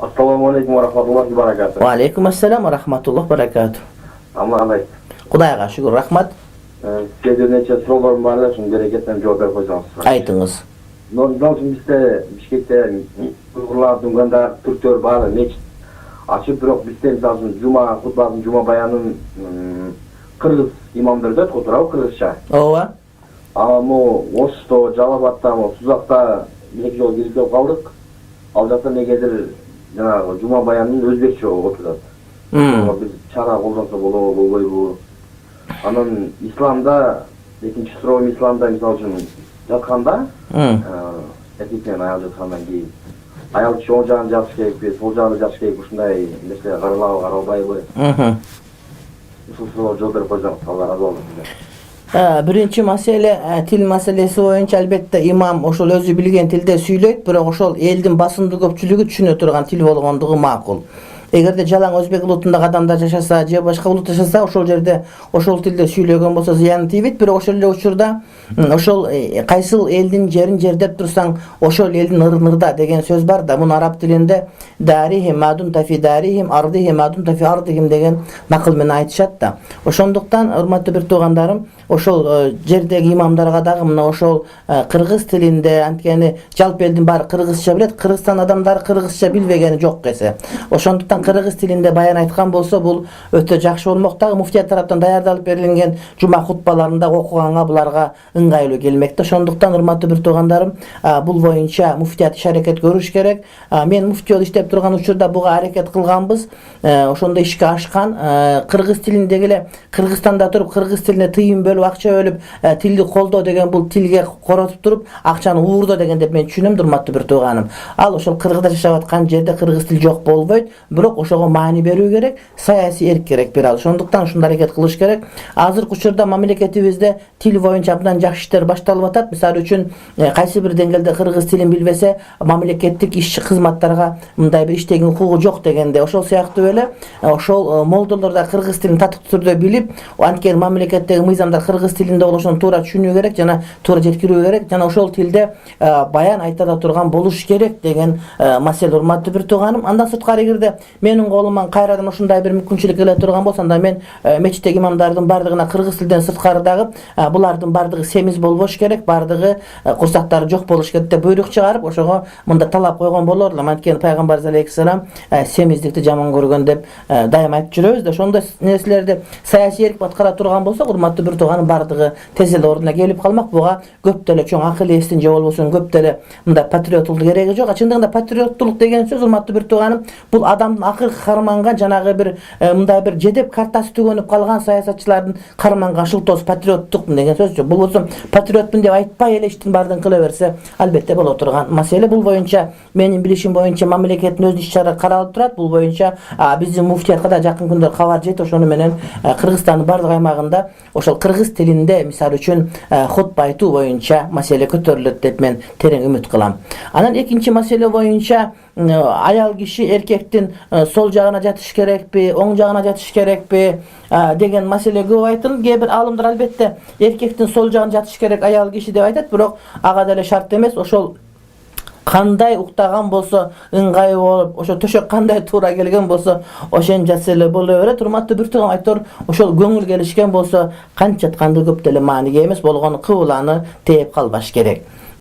Assalamu alaikum wa rahmatullahi wa barakatuh. Wa alaikum assalam wa rahmatullahi wa barakatuh. Amalay. Kudayga şükür, rahmat. Sizde neçe sorularım var da şunu bereketten cevap verip koysanız. Aytыңыз. Normal şimdi bizde Bişkek'te Uygurlar, Dungan'da Türkler var, meçit açıp bırak bizde misal için Cuma, Kutba'nın Cuma bayanın Kırgız imamları da oturuyor Kırgızça. Ova. Ama Osto, Calabat'ta, Tuzak'ta bir yol girip kaldık. Alacakta ne gelir Cuma bayanının Özbekçe oturuyor. Biz çara koldansa bolboy bu. Anın İslam'da ikinci sıra İslam'da misal için yatkanda erkekten ayal yatkanda ki ayal kişi oğul jağını jakшы керек, сол жагын жакшы керек ушундай нерсе каралбай коет. Ушул жол берип койсоңуз Алла разы болсун сизден. Birinci mesele til meselesi boyunca albatta imam oşol özü bilgen tilde süyleyt, biroq oşol eldin basındı köpçülügü түшүнө турган til болгондугу макул. Эгерде жалаң өзбек улутундагы адамдар жашаса же башка улут жашаса, ошол жерде ошол тилде сүйлөгөн болсо зыяны тийбейт, бирок ошол эле учурда ошол кайсыл элдин жерин жердеп турсаң, ошол элдин ырнырда деген сөз бар да, муну араб тилинде дарихим мадум тафи дарихим ардихим мадум тафи ардихим деген накыл менен айтышат да. Ошондуктан урматтуу бир туугандарым, ошол жердеги имамдарга дагы мына ошол кыргыз тилинде, анткени жалпы элдин баары кыргызча билет, Кыргызстан адамдары кыргызча билбегени жок эсе. Ошондуктан кыргыз тилинде баян айткан болсо, бул өтө жакшы болмок. Дагы муфтият тараптан даярдалып берилген жума хутбаларында окуганга буларга ыңгайлуу келмек да. Ошондуктан урматтуу бир туугандарым, бул боюнча муфтият иш аракет көрүш керек. Мен муфти болуп иштеп турган учурда буга аракет кылганбыз. Ошондо ишке ашкан. Кыргыз тилиндеги эле Кыргызстанда туруп кыргыз тилине тыйын бөлүп акча бөлүп тилди колдоо деген бул тилге коротуп туруп акчаны уурдоо деген деп мен түшүнөм, урматтуу бир тууганым. Ал ошол кыргызда жашап аткан жерде кыргыз тил жок болбойт, бирок ошого маани берүү керек, саясий эрк керек бир ал. Ошондуктан ушундай аракет кылыш керек. Азыркы учурда мамлекетибизде тил боюнча абдан жакшы иштер башталып атат. Мисалы үчүн кайсы бир деңгээлде кыргыз тилин билбесе, мамлекеттик иш кызматтарга мындай бир иштеген укугу жок дегенде, ошол сыяктуу эле ошол молдолор да кыргыз тилин татыктуу түрдө билип, анткени мамлекеттеги мыйзамдар кыргыз тилинде болушун туура түшүнүү керек жана туура жеткирүү керек, жана ошол тилде баян айта турган болуш керек деген маселе, урматтуу бир тууганым. Андан сырткары эгерде менин колуман кайрадан ушундай бир мүмкүнчүлүк келе турган болсо, анда мен мечиттеги имамдардын бардыгына кыргыз тилден сырткары дагы булардын бардыгы семиз болбош керек, бардыгы курсактары жок болуш керек деп буйрук чыгарып, ошого мында талап койгон болор элем. Анткени пайгамбарыбыз алейхиссалам семиздикти жаман көргөн деп дайым айтып жүрөбүз да. Ошондой нерселерди саясий эрк аткара турган болсо, урматтуу бир тууганын бардыгы тез эле ордуна келип калмак. Буга көп деле чоң акыл эстин же болбосо көп деле мындай патриоттук кереги жок. Чындыгында патриоттулук деген сөз, урматтуу бир тууганым, бул адамдын акыркы карманган жанагы бир мындай бир жедеп картасы түгөнүп калган саясатчылардын карманган шылтоосу патриоттук деген сөз жок. Бул болсо патриотмун деп айтпай эле иштин баардыгын кыла берсе, албетте боло турган маселе. Бул боюнча менин билишим боюнча мамлекеттин өз иш-чаралары каралып турат. Бул боюнча биздин муфтиятка да жакын күндөр кабар жетти. Ошону менен Кыргызстандын бардык аймагында ошол кыргыз тилинде мисалы үчүн хутба айтуу боюнча маселе көтөрүлөт деп мен терең үмүт кылам. Анан экинчи маселе боюнча аял киши эркектин сол жагына жатыш керекпи, оң жагына жатыш керекпи деген маселе көп айтылды. Кээ бир алымдар албетте эркектин сол жагына жатыш керек аял киши деп айтат, бирок ага деле шарт эмес. Ошол кандай уктаган болсо ыңгай болуп, ошо төшөк кандай туура келген болсо ошен жатса эле боло берет. Урматтуу бир тууган айтор, ошол көңүл келишкен болсо канча атканды көп деле мааниге эмес болгону кыбыланы тээп калбаш керек.